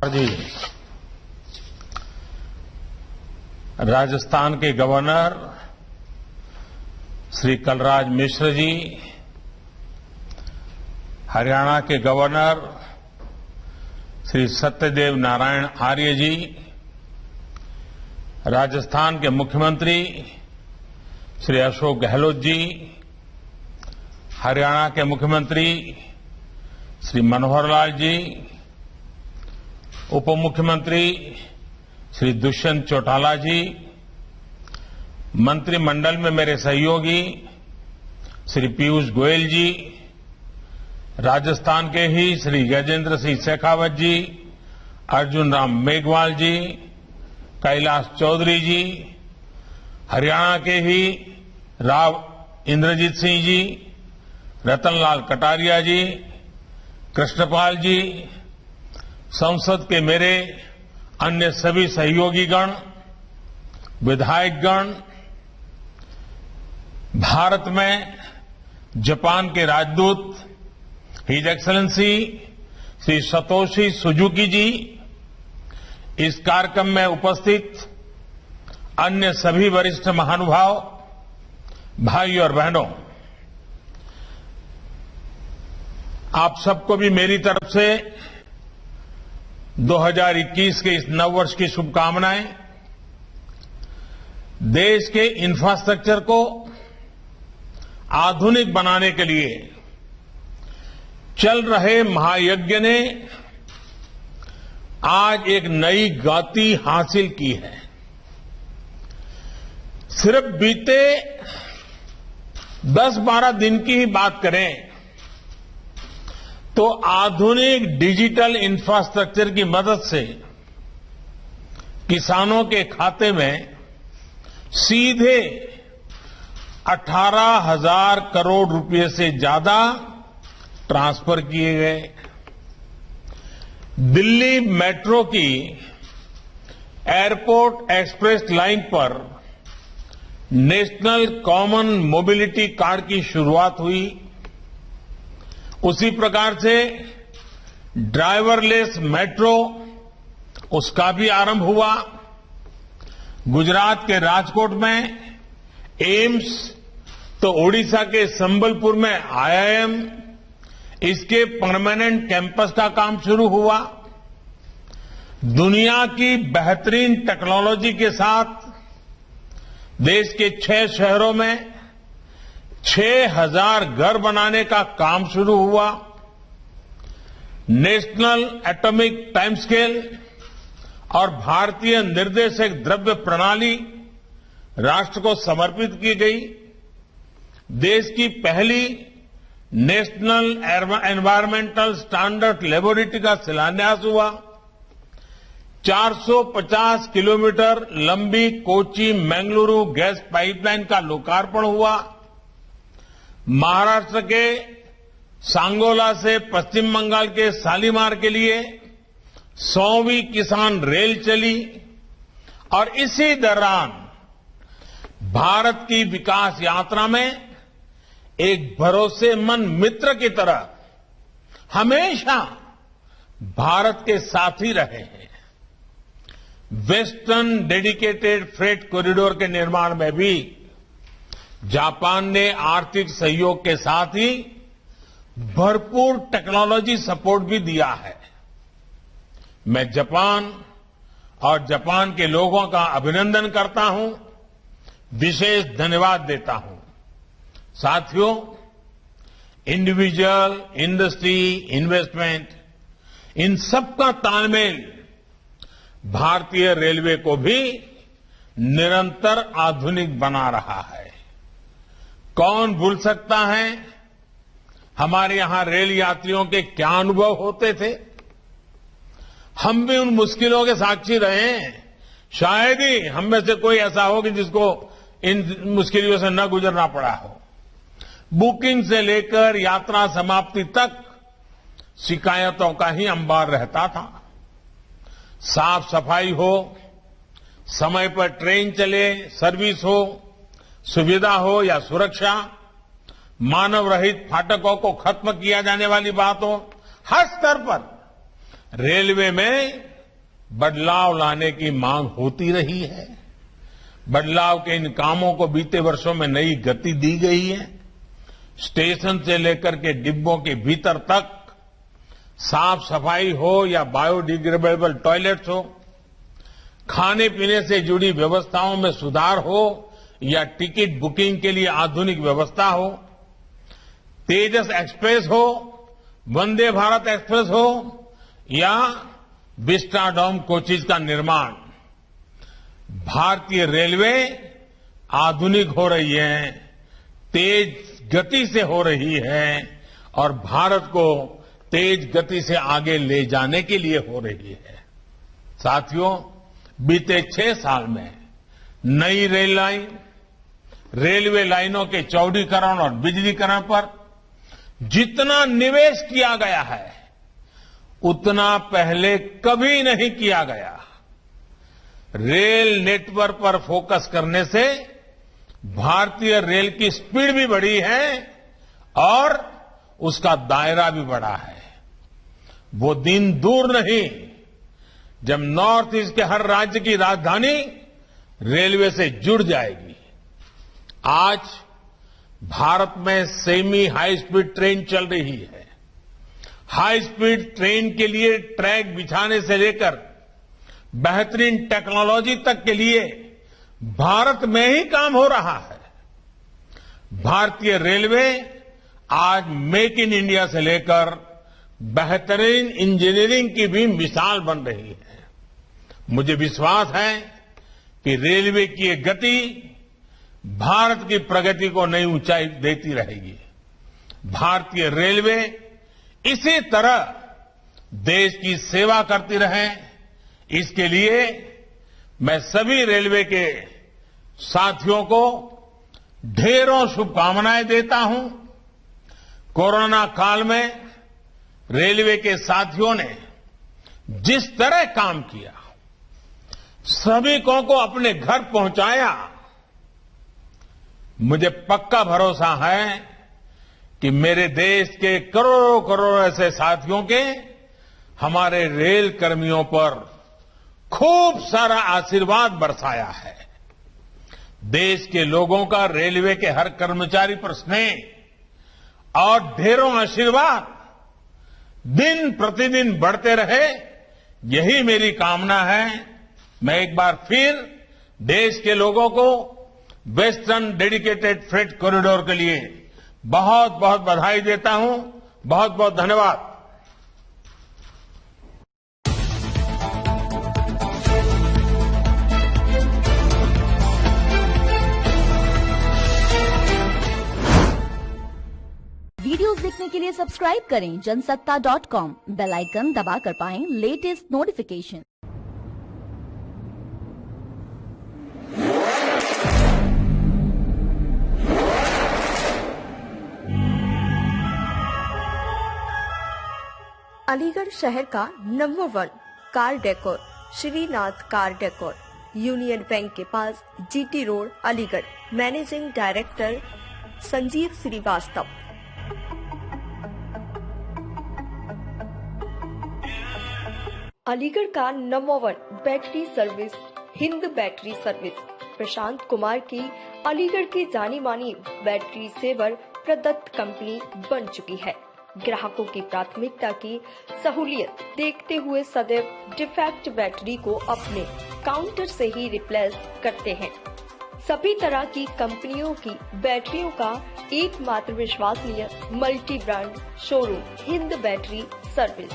जी, राजस्थान के गवर्नर श्री कलराज मिश्र जी, हरियाणा के गवर्नर श्री सत्यदेव नारायण आर्य जी, राजस्थान के मुख्यमंत्री श्री अशोक गहलोत जी, हरियाणा के मुख्यमंत्री श्री मनोहर लाल जी, उप मुख्यमंत्री श्री दुष्यंत चौटाला जी, मंत्रिमंडल में मेरे सहयोगी श्री पीयूष गोयल जी, राजस्थान के ही श्री गजेंद्र सिंह शेखावत जी, अर्जुन राम मेघवाल जी, कैलाश चौधरी जी, हरियाणा के ही राव इंद्रजीत सिंह जी, रतनलाल कटारिया जी, कृष्णपाल जी, संसद के मेरे अन्य सभी सहयोगीगण, विधायकगण, भारत में जापान के राजदूत his excellency Shri Satoshi Suzuki ji, इस कार्यक्रम में उपस्थित अन्य सभी वरिष्ठ महानुभाव, भाई और बहनों, आप सबको भी मेरी तरफ से 2021 के इस नववर्ष की शुभकामनाएं। देश के इंफ्रास्ट्रक्चर को आधुनिक बनाने के लिए चल रहे महायज्ञ ने आज एक नई गति हासिल की है। सिर्फ बीते 10-12 दिन की ही बात करें तो आधुनिक डिजिटल इंफ्रास्ट्रक्चर की मदद से किसानों के खाते में सीधे 18,000 करोड़ रुपए से ज्यादा ट्रांसफर किए गए। दिल्ली मेट्रो की एयरपोर्ट एक्सप्रेस लाइन पर नेशनल कॉमन मोबिलिटी कार्ड की शुरुआत हुई। उसी प्रकार से ड्राइवरलेस मेट्रो, उसका भी आरंभ हुआ। गुजरात के राजकोट में एम्स, तो ओडिशा के संबलपुर में आईआईएम, इसके परमानेंट कैंपस का काम शुरू हुआ। दुनिया की बेहतरीन टेक्नोलॉजी के साथ देश के 6 शहरों में 6,000 घर बनाने का काम शुरू हुआ। नेशनल एटॉमिक टाइम स्केल और भारतीय निर्देशक द्रव्य प्रणाली राष्ट्र को समर्पित की गई। देश की पहली नेशनल एनवायरमेंटल स्टैंडर्ड लेबोरेटरी का शिलान्यास हुआ। 450 किलोमीटर लंबी कोची मंगलुरु गैस पाइपलाइन का लोकार्पण हुआ। महाराष्ट्र के सांगोला से पश्चिम बंगाल के शालीमार के लिए 100वीं किसान रेल चली। और इसी दौरान भारत की विकास यात्रा में एक भरोसेमंद मित्र की तरह हमेशा भारत के साथ ही रहे हैं। वेस्टर्न डेडिकेटेड फ्रेट कॉरिडोर के निर्माण में भी जापान ने आर्थिक सहयोग के साथ ही भरपूर टेक्नोलॉजी सपोर्ट भी दिया है। मैं जापान और जापान के लोगों का अभिनंदन करता हूं, विशेष धन्यवाद देता हूं। साथियों, इंडिविजुअल, इंडस्ट्री, इन्वेस्टमेंट, इन सबका तालमेल भारतीय रेलवे को भी निरंतर आधुनिक बना रहा है। कौन भूल सकता है हमारे यहां रेल यात्रियों के क्या अनुभव होते थे। हम भी उन मुश्किलों के साक्षी रहे हैं। शायद ही हम में से कोई ऐसा हो कि जिसको इन मुश्किलों से न गुजरना पड़ा हो। बुकिंग से लेकर यात्रा समाप्ति तक शिकायतों का ही अंबार रहता था। साफ सफाई हो, समय पर ट्रेन चले, सर्विस हो, सुविधा हो या सुरक्षा, मानव रहित फाटकों को खत्म किया जाने वाली बात हो, हर स्तर पर रेलवे में बदलाव लाने की मांग होती रही है। बदलाव के इन कामों को बीते वर्षों में नई गति दी गई है। स्टेशन से लेकर के डिब्बों के भीतर तक साफ सफाई हो या बायोडिग्रेडेबल टॉयलेट्स हो, खाने पीने से जुड़ी व्यवस्थाओं में सुधार हो या टिकट बुकिंग के लिए आधुनिक व्यवस्था हो, तेजस एक्सप्रेस हो, वंदे भारत एक्सप्रेस हो या विस्टाडोम कोचेज का निर्माण, भारतीय रेलवे आधुनिक हो रही है, तेज गति से हो रही है और भारत को तेज गति से आगे ले जाने के लिए हो रही है। साथियों, बीते 6 साल में नई रेल लाइन, रेलवे लाइनों के चौड़ीकरण और बिजलीकरण पर जितना निवेश किया गया है उतना पहले कभी नहीं किया गया। रेल नेटवर्क पर फोकस करने से भारतीय रेल की स्पीड भी बढ़ी है और उसका दायरा भी बढ़ा है। वो दिन दूर नहीं जब नॉर्थ ईस्ट के हर राज्य की राजधानी रेलवे से जुड़ जाएगी। आज भारत में सेमी हाई स्पीड ट्रेन चल रही है। हाई स्पीड ट्रेन के लिए ट्रैक बिछाने से लेकर बेहतरीन टेक्नोलॉजी तक के लिए भारत में ही काम हो रहा है। भारतीय रेलवे आज मेक इन इंडिया से लेकर बेहतरीन इंजीनियरिंग की भी मिसाल बन रही है। मुझे विश्वास है कि रेलवे की ये गति भारत की प्रगति को नई ऊंचाई देती रहेगी। भारतीय रेलवे इसी तरह देश की सेवा करती रहे, इसके लिए मैं सभी रेलवे के साथियों को ढेरों शुभकामनाएं देता हूं। कोरोना काल में रेलवे के साथियों ने जिस तरह काम किया, श्रमिकों को अपने घर पहुंचाया, मुझे पक्का भरोसा है कि मेरे देश के करोड़ों करोड़ों ऐसे साथियों के हमारे रेल कर्मियों पर खूब सारा आशीर्वाद बरसाया है। देश के लोगों का रेलवे के हर कर्मचारी पर स्नेह और ढेरों आशीर्वाद दिन प्रतिदिन बढ़ते रहे, यही मेरी कामना है। मैं एक बार फिर देश के लोगों को वेस्टर्न डेडिकेटेड फ्रेट कॉरिडोर के लिए बहुत बहुत बधाई देता हूं। बहुत बहुत धन्यवाद। वीडियोस देखने के लिए सब्सक्राइब करें जनसत्ता.com, बेल आइकन दबाकर पाएं लेटेस्ट नोटिफिकेशन। अलीगढ़ शहर का number 1 car decor Shrinath car decor, union bank के पास, GT road, Aligarh. Managing director Sanjeev Srivastava. Aligarh का number 1 battery service Hind battery service, Prashant Kumar की अलीगढ़ की जानी मानी बैटरी सेवर प्रदत्त कंपनी बन चुकी है। ग्राहकों की प्राथमिकता की सहूलियत देखते हुए सदैव डिफेक्ट बैटरी को अपने काउंटर से ही रिप्लेस करते हैं। सभी तरह की कंपनियों की बैटरियों का एकमात्र विश्वसनीय multi brand showroom Hind battery service.